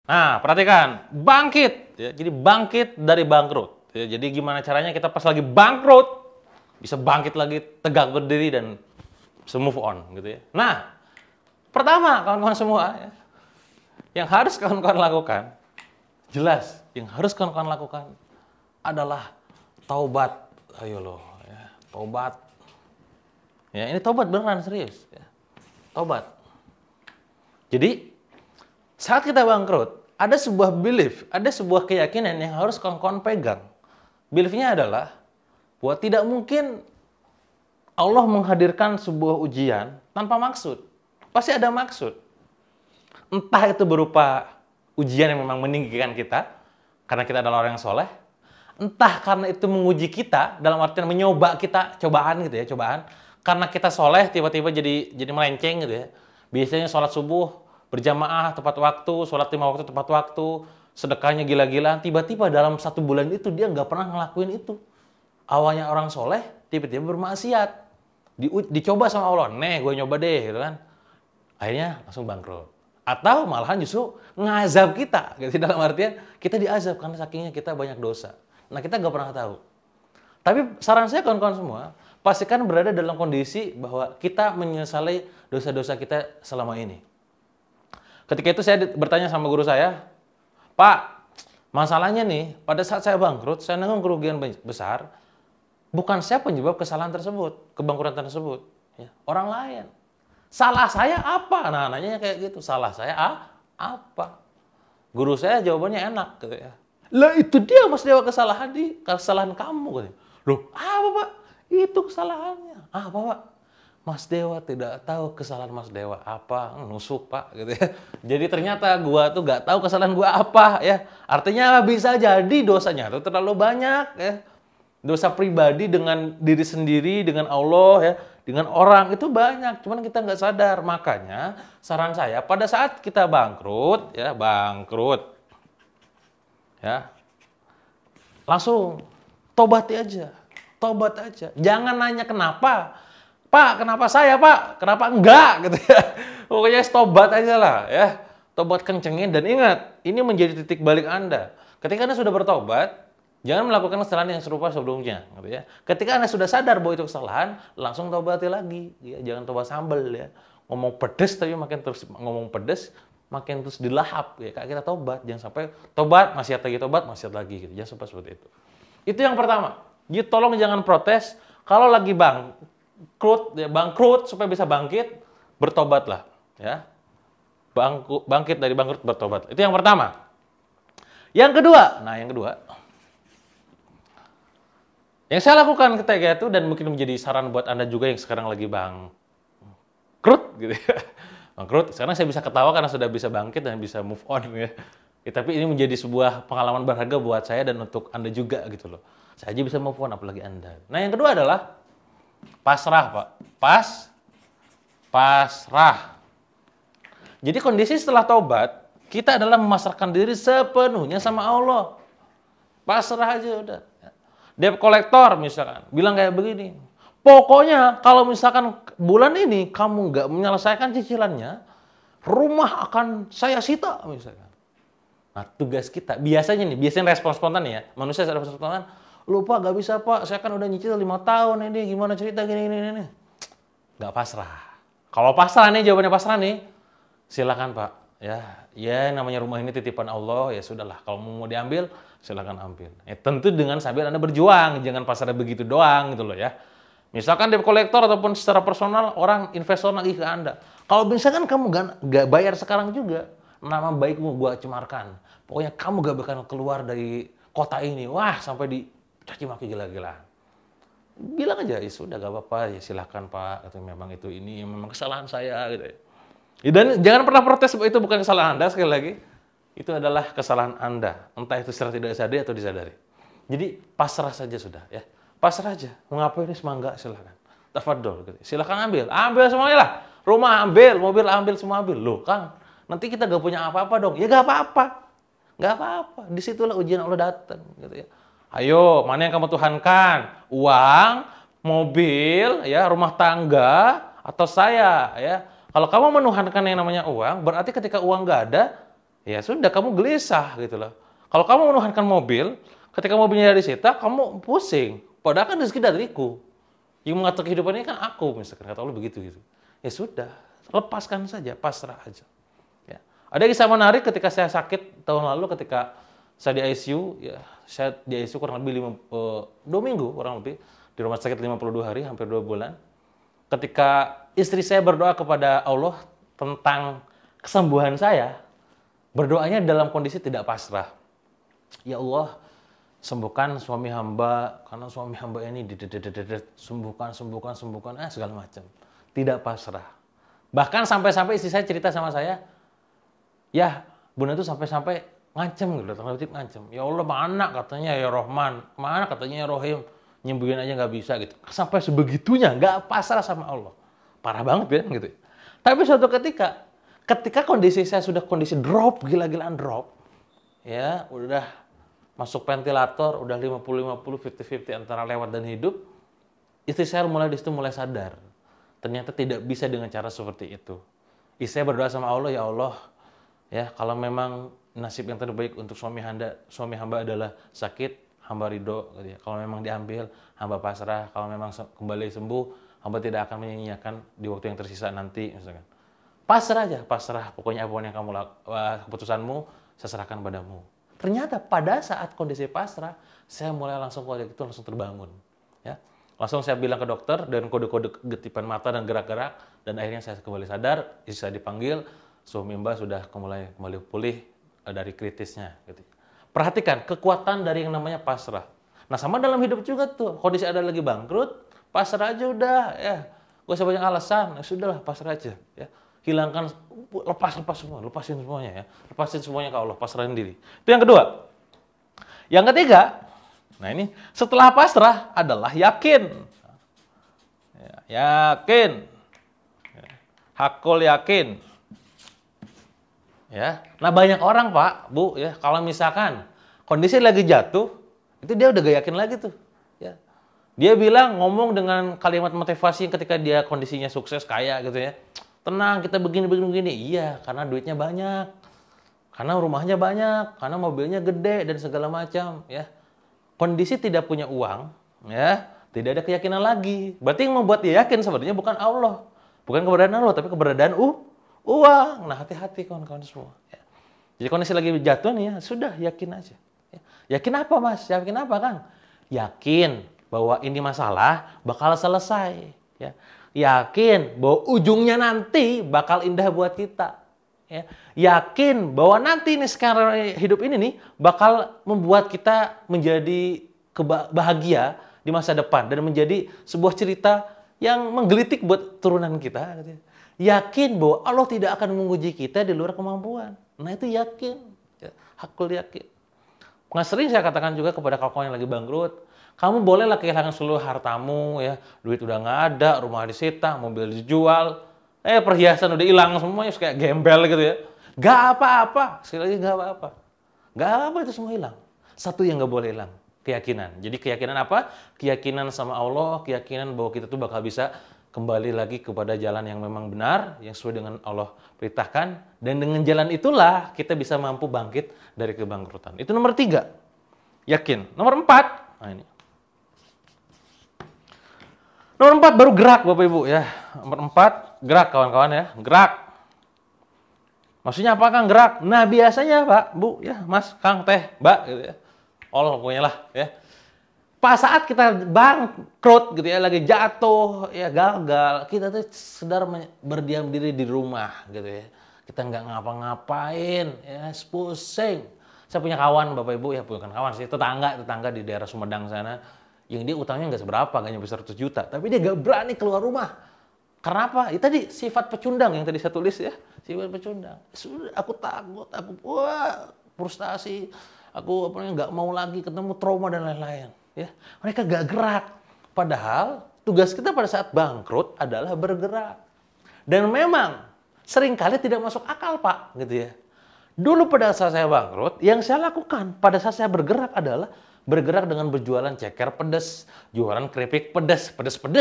Nah, perhatikan, bangkit. Ya, jadi bangkit dari bangkrut. Ya, jadi gimana caranya kita pas lagi bangkrut, bisa bangkit lagi, tegak berdiri, dan bisa move on. Gitu ya. Nah, pertama, kawan-kawan semua, ya, yang harus kawan-kawan lakukan, jelas, yang harus kawan-kawan lakukan adalah taubat. Ayo loh, ya, taubat. Ya, ini taubat beneran, serius. Ya. Taubat. Jadi, saat kita bangkrut, ada sebuah belief, ada sebuah keyakinan yang harus kawan-kawan pegang. Beliefnya adalah bahwa tidak mungkin Allah menghadirkan sebuah ujian tanpa maksud. Pasti ada maksud. Entah itu berupa ujian yang memang meninggikan kita, karena kita adalah orang yang soleh. Entah karena itu menguji kita, dalam artian mencoba kita, cobaan gitu ya, cobaan. Karena kita soleh, tiba-tiba jadi melenceng gitu ya. Biasanya sholat subuh, berjamaah tepat waktu, sholat 5 waktu tepat waktu, sedekahnya gila-gilaan, tiba-tiba dalam 1 bulan itu dia nggak pernah ngelakuin itu. Awalnya orang soleh, tiba-tiba bermaksiat. Dicoba sama Allah, nih gue nyoba deh gitu kan. Akhirnya langsung bangkrut. Atau malahan justru ngazab kita, gitu. Dalam artian kita diazab karena sakingnya kita banyak dosa. Nah, kita nggak pernah tahu. Tapi saran saya kawan-kawan semua, pastikan berada dalam kondisi bahwa kita menyesali dosa-dosa kita selama ini. Ketika itu saya bertanya sama guru saya, Pak, masalahnya nih, pada saat saya bangkrut, saya nanggung kerugian besar, bukan saya penyebab kesalahan tersebut, kebangkrutan tersebut. Ya, orang lain. Salah saya apa? Nah, nanyanya kayak gitu. Salah saya apa? Guru saya jawabannya enak, gitu ya. Lah itu dia Mas Dewa kesalahan kamu, gitu. Loh, apa Pak? Itu kesalahannya. Apa Pak? Mas Dewa tidak tahu kesalahan Mas Dewa apa, nusuk Pak, gitu ya. Jadi ternyata gua tuh nggak tahu kesalahan gua apa, ya. Artinya bisa jadi dosanya tuh terlalu banyak, ya. Dosa pribadi dengan diri sendiri, dengan Allah, ya, dengan orang itu banyak. Cuman kita nggak sadar. Makanya saran saya pada saat kita bangkrut, ya, langsung tobati aja, tobat aja. Jangan nanya kenapa. Pak, kenapa saya, Pak? Kenapa enggak? Gitu ya. Pokoknya tobat aja lah, ya. Tobat kencengin, dan ingat, ini menjadi titik balik Anda. Ketika Anda sudah bertobat, jangan melakukan kesalahan yang serupa sebelumnya, gitu ya. Ketika Anda sudah sadar bahwa itu kesalahan, langsung tobati lagi, ya. Jangan tobat sambel, ya. Ngomong pedes tapi makin terus ngomong pedes, makin terus dilahap, ya. Kayak kita tobat, jangan sampai tobat, maksiat lagi, gitu. Jangan sampai seperti itu. Itu yang pertama. Jadi tolong jangan protes kalau lagi bangkrut supaya bisa bangkit, bertobatlah, ya. Bangkit dari bangkrut, bertobat. Itu yang pertama. Yang kedua, yang saya lakukan ketika itu, dan mungkin menjadi saran buat Anda juga yang sekarang lagi bangkrut, gitu ya. Bangkrut, sekarang saya bisa ketawa karena sudah bisa bangkit dan bisa move on, ya. Ya, tapi ini menjadi sebuah pengalaman berharga buat saya dan untuk Anda juga, gitu loh. Saya aja bisa move on, apalagi Anda. Nah, yang kedua adalah pasrah, Pak. Pasrah. Jadi kondisi setelah taubat, kita adalah memasrahkan diri sepenuhnya sama Allah. Pasrah aja udah. Debt collector misalkan, bilang kayak begini. Pokoknya kalau misalkan bulan ini kamu nggak menyelesaikan cicilannya, rumah akan saya sita misalkan. Nah, tugas kita, biasanya respon spontan ya. Manusia respon spontan, lupa gak bisa Pak, saya kan udah nyicil 5 tahun ini, gimana cerita gini. Gak pasrah. Kalau pasrah nih, jawabannya pasrah nih, silakan Pak. Ya namanya rumah ini titipan Allah, ya sudahlah. Kalau mau diambil, silakan ambil. Ya, tentu dengan sambil Anda berjuang, jangan pasrah begitu doang gitu loh ya. Misalkan debt collector ataupun secara personal, orang investor lagi ke Anda. Kalau misalkan kamu gak bayar sekarang juga, nama baikmu gua cemarkan. Pokoknya kamu gak bakal keluar dari kota ini. Wah, sampai dicaci maki gila-gilaan. Bilang aja, ya sudah gak apa-apa, ya silakan Pak. Atau memang ini memang kesalahan saya gitu ya. Dan jangan pernah protes, itu bukan kesalahan Anda, sekali lagi. Itu adalah kesalahan Anda. Entah itu secara tidak disadari atau disadari. Jadi pasrah saja sudah ya. Pasrah aja. Mau ngapain ini semangga, silakan. Tafadhol gitu. Silakan ambil. Ambil semuanya lah. Rumah ambil, mobil ambil, semua ambil. Loh, Kang, nanti kita gak punya apa-apa dong. Ya gak apa-apa. Gak apa-apa. Disitulah ujian Allah datang. Gitu ya. Ayo, mana yang kamu tuhankan? Uang, mobil, ya, rumah tangga, atau saya? Ya. Kalau kamu menuhankan yang namanya uang, berarti ketika uang gak ada, ya sudah kamu gelisah gitu loh. Kalau kamu menuhankan mobil, ketika mobilnya disita, kamu pusing. Padahal kan rezeki dariku. Yang mengatur kehidupan ini kan aku, misalkan kata Allah begitu gitu. Ya sudah, lepaskan saja, pasrah aja. Ya. Ada kisah menarik ketika saya sakit tahun lalu ketika saya di ICU, ya saya di ICU kurang lebih 2 minggu kurang lebih di rumah sakit 52 hari, hampir 2 bulan. Ketika istri saya berdoa kepada Allah tentang kesembuhan saya, berdoanya dalam kondisi tidak pasrah. Ya Allah, sembuhkan suami hamba, karena suami hamba ini sembuhkan, segala macam. Tidak pasrah. Bahkan sampai-sampai istri saya cerita sama saya, ya Bunda itu sampai-sampai ngancem gitu, tanda kutip ngancem. Ya Allah, mana katanya ya Rahman, mana katanya ya Rahim, nyembuhin aja nggak bisa gitu. Sampai sebegitunya, nggak pasrah sama Allah. Parah banget ya gitu. Tapi suatu ketika kondisi saya sudah kondisi drop, gila-gilaan drop, ya udah masuk ventilator, udah 50-50, 50-50 antara lewat dan hidup, istri saya mulai di situ mulai sadar. Ternyata tidak bisa dengan cara seperti itu. Istri saya berdoa sama Allah, ya Allah, ya kalau memang nasib yang terbaik untuk suami hamba adalah sakit, hamba ridho. Gitu ya. Kalau memang diambil, hamba pasrah. Kalau memang kembali sembuh, hamba tidak akan menyanyiakan di waktu yang tersisa nanti. Misalkan. Pasrah aja, pasrah. Pokoknya apapun yang kamu keputusanmu, saya serahkan padamu. Ternyata pada saat kondisi pasrah, saya mulai langsung kode itu langsung terbangun. Ya. Langsung saya bilang ke dokter dan kode-kode getipan mata dan gerak-gerak. Dan akhirnya saya kembali sadar, istri saya dipanggil, suami Mbak sudah kembali pulih dari kritisnya. Gitu. Perhatikan kekuatan dari yang namanya pasrah. Nah sama dalam hidup juga tuh, kondisi ada lagi bangkrut, pasrah aja udah, ya. Gak usah banyak alasan, ya sudahlah pasrah aja. Ya. Hilangkan, lepasin semuanya ya. Lepasin semuanya ke Allah, pasrahin diri. Itu yang kedua. Yang ketiga, nah ini setelah pasrah adalah yakin. Ya, yakin. Hakul yakin. Ya. Nah banyak orang Pak, Bu, ya kalau misalkan kondisi lagi jatuh, itu dia udah gak yakin lagi tuh. Ya. Dia bilang ngomong dengan kalimat motivasi ketika dia kondisinya sukses, kaya gitu ya. Tenang, kita begini. Iya, karena duitnya banyak. Karena rumahnya banyak, karena mobilnya gede dan segala macam, ya. Kondisi tidak punya uang, ya, tidak ada keyakinan lagi. Berarti yang membuat dia yakin sebenarnya bukan Allah. Bukan keberadaan Allah, tapi keberadaan uang. Nah, hati-hati kawan-kawan semua, ya. Jadi kondisi lagi jatuh nih ya, sudah yakin aja. Ya. Yakin apa, Mas? Yakin apa, Kang? Yakin bahwa ini masalah bakal selesai, ya. Yakin bahwa ujungnya nanti bakal indah buat kita. Ya. Yakin bahwa nanti nih sekarang hidup ini nih bakal membuat kita menjadi bahagia di masa depan dan menjadi sebuah cerita yang menggelitik buat turunan kita. Yakin bahwa Allah tidak akan menguji kita di luar kemampuan. Nah itu yakin, ya. Hakul yakin. Nah, sering saya katakan juga kepada kawan-kawan yang lagi bangkrut, kamu bolehlah kehilangan seluruh hartamu, ya, duit udah nggak ada, rumah disita, mobil dijual, perhiasan udah hilang semuanya, kayak gembel gitu ya. Gak apa-apa, sekali lagi gak apa-apa. Gak apa itu semua hilang. Satu yang gak boleh hilang, keyakinan. Jadi keyakinan apa? Keyakinan sama Allah, keyakinan bahwa kita tuh bakal bisa kembali lagi kepada jalan yang memang benar, yang sesuai dengan Allah perintahkan, dan dengan jalan itulah kita bisa mampu bangkit dari kebangkrutan. Itu nomor 3, yakin. Nomor 4, nah ini. Nomor 4 baru gerak Bapak Ibu ya. Nomor 4 gerak kawan-kawan ya, gerak. Maksudnya apa Kang gerak? Nah biasanya Pak, Bu ya, Mas, Kang, Teh, Mbak gitu ya. Allah pokoknya lah ya. Pas saat kita bangkrut gitu ya, lagi jatuh, ya gagal, kita tuh sedar berdiam diri di rumah gitu ya. Kita nggak ngapa-ngapain, ya pusing. Saya punya kawan Bapak Ibu ya, bukan kawan sih, tetangga di daerah Sumedang sana. Yang dia utangnya nggak seberapa, nggak nyampe 100 juta. Tapi dia nggak berani keluar rumah. Karena apa? Itu tadi sifat pecundang yang tadi saya tulis ya. Sifat pecundang. Sudah, aku takut, aku frustasi, aku nggak mau lagi ketemu trauma dan lain-lain. Ya, mereka nggak gerak. Padahal tugas kita pada saat bangkrut adalah bergerak. Dan memang seringkali tidak masuk akal Pak, gitu ya. Dulu pada saat saya bangkrut, yang saya lakukan pada saat saya bergerak adalah bergerak dengan berjualan ceker pedas, jualan keripik pedas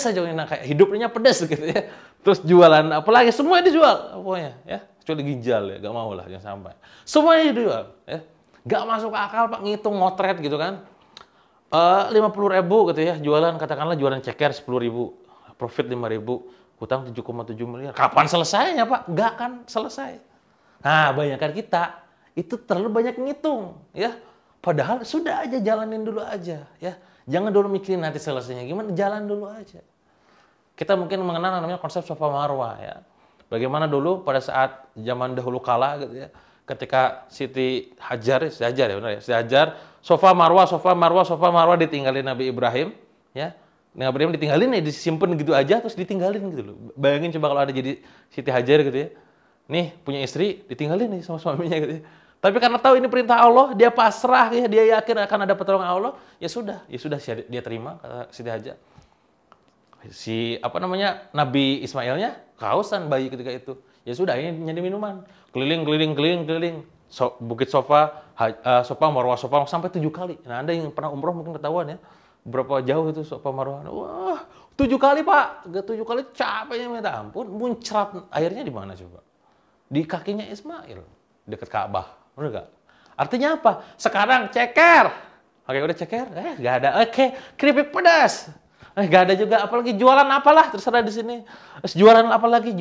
saja, kayak hidupnya pedas gitu ya. Terus jualan apalagi semua dijual pokoknya ya. kecuali ginjal ya, nggak mau lah, jangan sampai. Semuanya dijual, ya. Nggak masuk akal Pak, ngitung motret gitu kan. 50.000 gitu ya, jualan katakanlah jualan ceker 10.000, profit 5.000, hutang 7,7 miliar. Kapan selesainya Pak? Nggak akan selesai. Nah, banyakkan kita itu terlalu banyak ngitung, ya. Padahal sudah aja jalanin dulu aja, ya. Jangan dulu mikirin nanti selesainya gimana, jalan dulu aja. Kita mungkin mengenal namanya konsep Safa Marwah ya. Bagaimana dulu pada saat zaman dahulu kala gitu ya, ketika Siti Hajar ya benar ya, Siti Hajar, Safa Marwah, Safa Marwah, Safa Marwah ditinggalin Nabi Ibrahim ya. Nabi Ibrahim ditinggalin ya, disimpan gitu aja terus ditinggalin gitu loh. Bayangin coba kalau ada jadi Siti Hajar gitu ya. Nih punya istri ditinggalin nih sama suaminya gitu ya. Tapi karena tahu ini perintah Allah, dia pasrah ya, dia yakin akan ada pertolongan Allah, ya sudah dia terima kata Siti Hajar. Si apa namanya Nabi Ismailnya kehausan bayi ketika itu, ya sudah ini nyari minuman, keliling Bukit Sofa, Sofa Marwah Sofa sampai 7 kali. Nah Anda yang pernah umroh mungkin ketahuan ya berapa jauh itu Sofa Marwah. Wah 7 kali Pak, 7 kali capeknya minta ampun, muncrat airnya di mana coba? Di kakinya Ismail dekat Ka'bah, benar nggak? Artinya apa? Sekarang ceker, oke udah ceker, nggak ada, oke keripik pedas. Gak ada juga, apalagi jualan apalah, terserah di sini. Jualan apa lagi,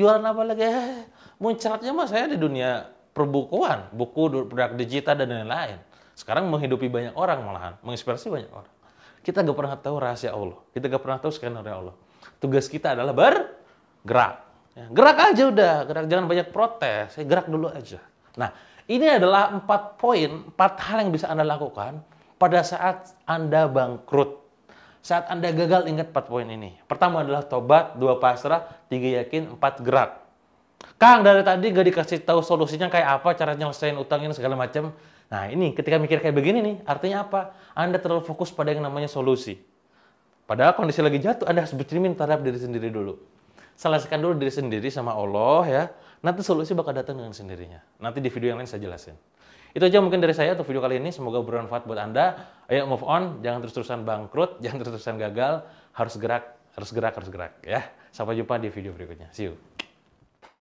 muncratnya mah saya di dunia perbukuan, buku, produk digital, dan lain-lain. Sekarang menghidupi banyak orang malahan, menginspirasi banyak orang. Kita gak pernah tahu rahasia Allah, kita gak pernah tahu skenario Allah. Tugas kita adalah bergerak. Ya, gerak aja udah, gerak, jangan banyak protes, gerak dulu aja. Nah, ini adalah 4 poin, 4 hal yang bisa Anda lakukan pada saat Anda bangkrut. Saat Anda gagal, ingat 4 poin ini. Pertama adalah tobat, 2 pasrah, 3 yakin, 4 gerak. Kang, dari tadi gak dikasih tahu solusinya kayak apa, cara nyelesain utangin segala macam. Nah ini ketika mikir kayak begini nih, artinya apa? Anda terlalu fokus pada yang namanya solusi. Padahal kondisi lagi jatuh, Anda harus bercermin terhadap diri sendiri dulu. Selesaikan dulu diri sendiri sama Allah ya. Nanti solusi bakal datang dengan sendirinya. Nanti di video yang lain saya jelasin. Itu aja mungkin dari saya untuk video kali ini. Semoga bermanfaat buat Anda. Ayo move on, jangan terus-terusan bangkrut, jangan terus-terusan gagal. Harus gerak ya. Sampai jumpa di video berikutnya. See you.